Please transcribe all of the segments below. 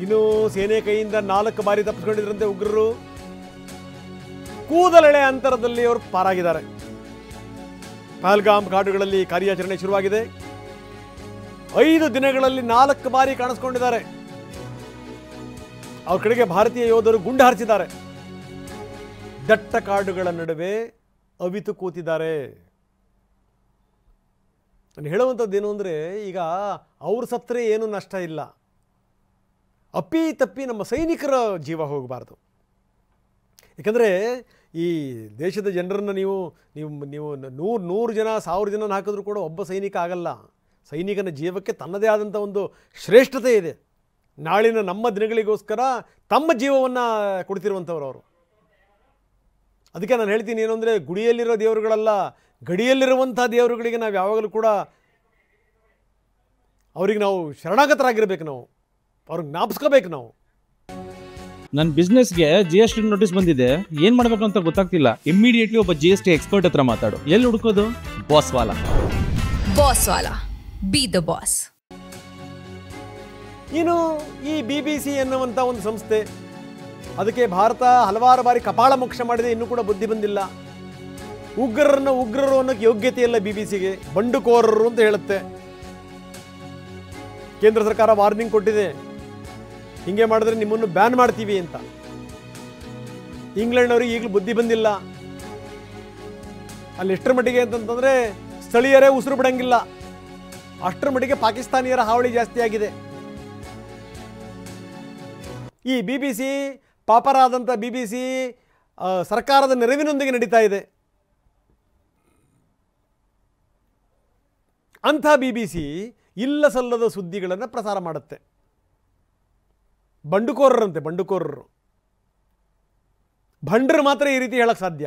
ಇನ್ನು ಸೇನೆ ಕೈಯಿಂದ 4 ಬಾರಿ ತಪ್ಪಿಸಿಕೊಂಡಿದ್ರಂತೆ ಉಗ್ರರು. ಕೂದಲೆಳೆ ಅಂತರದಲ್ಲಿ ಅವರು ಪಾರಾಗಿದ್ದಾರೆ. ಪಹಲ್ಗಾಮ್ ಕಾಡುಗಳಲ್ಲಿ ಕಾರ್ಯಾಚರಣೆ ಶುರುವಾಗಿದೆ. 5 ದಿನಗಳಲ್ಲಿ 4 ಬಾರಿ ಕಾಣಿಸ್ಕೊಂಡಿದ್ದಾರೆ. ಅವ್ರ ಕಡೆಗೆ ಭಾರತೀಯ ಯೋಧರು ಗುಂಡು ಹಾರಿಸಿದ್ದಾರೆ. ದಟ್ಟ ಕಾಡುಗಳ ನಡುವೆ ಅವಿತು ಕೂತಿದ್ದಾರೆ. ನಾನು ಹೇಳುವಂಥದ್ದೇನು ಅಂದರೆ, ಈಗ ಅವ್ರು ಸತ್ತರೆ ಏನೂ ನಷ್ಟ ಇಲ್ಲ, ಅಪ್ಪಿ ತಪ್ಪಿ ನಮ್ಮ ಸೈನಿಕರ ಜೀವ ಹೋಗಬಾರ್ದು. ಯಾಕಂದರೆ ಈ ದೇಶದ ಜನರನ್ನು ನೀವು ನೀವು ನೀವು 100 ಜನ 1000 ಜನ ಹಾಕಿದ್ರೂ ಕೂಡ ಒಬ್ಬ ಸೈನಿಕ ಆಗಲ್ಲ. ಸೈನಿಕನ ಜೀವಕ್ಕೆ ತನ್ನದೇ ಆದಂಥ ಒಂದು ಶ್ರೇಷ್ಠತೆ ಇದೆ. ನಾಳಿನ ನಮ್ಮ ದಿನಗಳಿಗೋಸ್ಕರ ತಮ್ಮ ಜೀವವನ್ನು ಕೊಡ್ತಿರುವಂಥವ್ರು ಅವರು. ಅದಕ್ಕೆ ನಾನು ಹೇಳ್ತೀನಿ ಏನು ಅಂದರೆ, ಗುಡಿಯಲ್ಲಿರೋ ದೇವರುಗಳಲ್ಲ, ಗಡಿಯಲ್ಲಿರುವಂಥ ದೇವರುಗಳಿಗೆ ನಾವು ಯಾವಾಗಲೂ ಕೂಡ ಅವ್ರಿಗೆ ನಾವು ಶರಣಾಗತರಾಗಿರ್ಬೇಕು. ನಾವು ಅವ್ರಿಗೆ ಜ್ಞಾಪಿಸ್ಕೋಬೇಕು. ನಾವು ನನ್ನ ಬಿಸ್ನೆಸ್ಗೆ GST ನೋಟಿಸ್ ಬಂದಿದೆ, ಏನ್ ಮಾಡ್ಬೇಕು ಅಂತ ಗೊತ್ತಾಗ್ತಿಲ್ಲ. ಇಮಿಡಿಯೇಟ್ಲಿ ಒಬ್ಬ GST ಎಕ್ಸ್ಪರ್ಟ್ ಹತ್ರ ಮಾತಾಡು. ಎಲ್ಲಿ ಹುಡುಕೋದು? ಬಾಸ್ವಾಲಾ. ಬಾಸ್ವಾಲಾ, ಬಿ ದ ಬಾಸ್. ಇನ್ನು ಈ BBC ಎನ್ನುವಂಥ ಒಂದು ಸಂಸ್ಥೆ, ಅದಕ್ಕೆ ಭಾರತ ಹಲವಾರು ಬಾರಿ ಕಪಾಳ ಮೋಕ್ಷ ಮಾಡಿದೆ, ಇನ್ನೂ ಕೂಡ ಬುದ್ಧಿ ಬಂದಿಲ್ಲ. ಉಗ್ರರು ಅನ್ನೋಕ್ಕೆ ಯೋಗ್ಯತೆ ಇಲ್ಲ BBCಗೆ, ಬಂಡುಕೋರರು ಅಂತ ಹೇಳುತ್ತೆ. ಕೇಂದ್ರ ಸರ್ಕಾರ ವಾರ್ನಿಂಗ್ ಕೊಟ್ಟಿದೆ, ಹಿಂಗೆ ಮಾಡಿದ್ರೆ ನಿಮ್ಮನ್ನು ಬ್ಯಾನ್ ಮಾಡ್ತೀವಿ ಅಂತ. ಇಂಗ್ಲೆಂಡ್ನವ್ರಿಗೆ ಈಗಲೂ ಬುದ್ಧಿ ಬಂದಿಲ್ಲ. ಅಲ್ಲಿ ಎಷ್ಟರ ಮಟ್ಟಿಗೆ ಅಂತಂತಂದರೆ ಸ್ಥಳೀಯರೇ ಉಸಿರು ಬಿಡಂಗಿಲ್ಲ, ಅಷ್ಟರ ಮಟ್ಟಿಗೆ ಪಾಕಿಸ್ತಾನಿಯರ ಹಾವಳಿ ಜಾಸ್ತಿ ಆಗಿದೆ. ಈ BBC, ಪಾಪರಾದಂಥ BBC ಸರ್ಕಾರದ ನೆರವಿನೊಂದಿಗೆ ನಡೀತಾ ಇದೆ. ಅಂಥ BBC ಇಲ್ಲ ಸಲ್ಲದ ಸುದ್ದಿಗಳನ್ನು ಪ್ರಸಾರ ಮಾಡುತ್ತೆ. ಬಂಡುಕೋರರಂತೆ, ಬಂಡುಕೋರರು. ಭಂಡ್ರು ಮಾತ್ರ ಈ ರೀತಿ ಹೇಳಕ್ಕೆ ಸಾಧ್ಯ.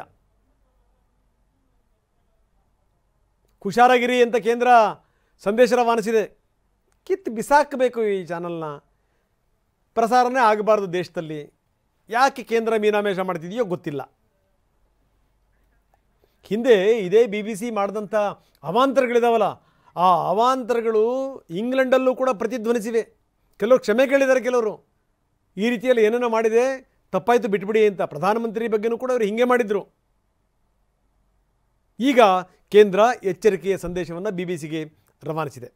ಹುಷಾರಾಗಿರಿ ಅಂತ ಕೇಂದ್ರ ಸಂದೇಶ ರವಾನಿಸಿದೆ. ಕಿತ್ತು ಬಿಸಾಕಬೇಕು ಈ ಚಾನಲ್ನ, ಪ್ರಸಾರನೇ ಆಗಬಾರ್ದು ದೇಶದಲ್ಲಿ. ಯಾಕೆ ಕೇಂದ್ರ ಮೀನಾಮೇಷ ಮಾಡ್ತಿದೆಯೋ ಗೊತ್ತಿಲ್ಲ. ಹಿಂದೆ ಇದೇ BBC ಮಾಡಿದಂಥ ಅವಾಂತರಗಳಿದಾವಲ್ಲ, ಆ ಅವಾಂತರಗಳು ಇಂಗ್ಲೆಂಡಲ್ಲೂ ಕೂಡ ಪ್ರತಿಧ್ವನಿಸಿವೆ. ಕೆಲವರು ಕ್ಷಮೆ ಕೇಳಿದ್ದಾರೆ. ಕೆಲವರು ಈ ರೀತಿಯಲ್ಲಿ ಏನೇನೋ ಮಾಡಿದೆ, ತಪ್ಪಾಯಿತು ಬಿಟ್ಬಿಡಿ ಅಂತ. ಪ್ರಧಾನಮಂತ್ರಿ ಬಗ್ಗೆನೂ ಕೂಡ ಅವರು ಹಿಂಗೆ ಮಾಡಿದರು. ಈಗ ಕೇಂದ್ರ ಎಚ್ಚರಿಕೆಯ ಸಂದೇಶವನ್ನು BBCಗೆ ರವಾನಿಸಿದೆ.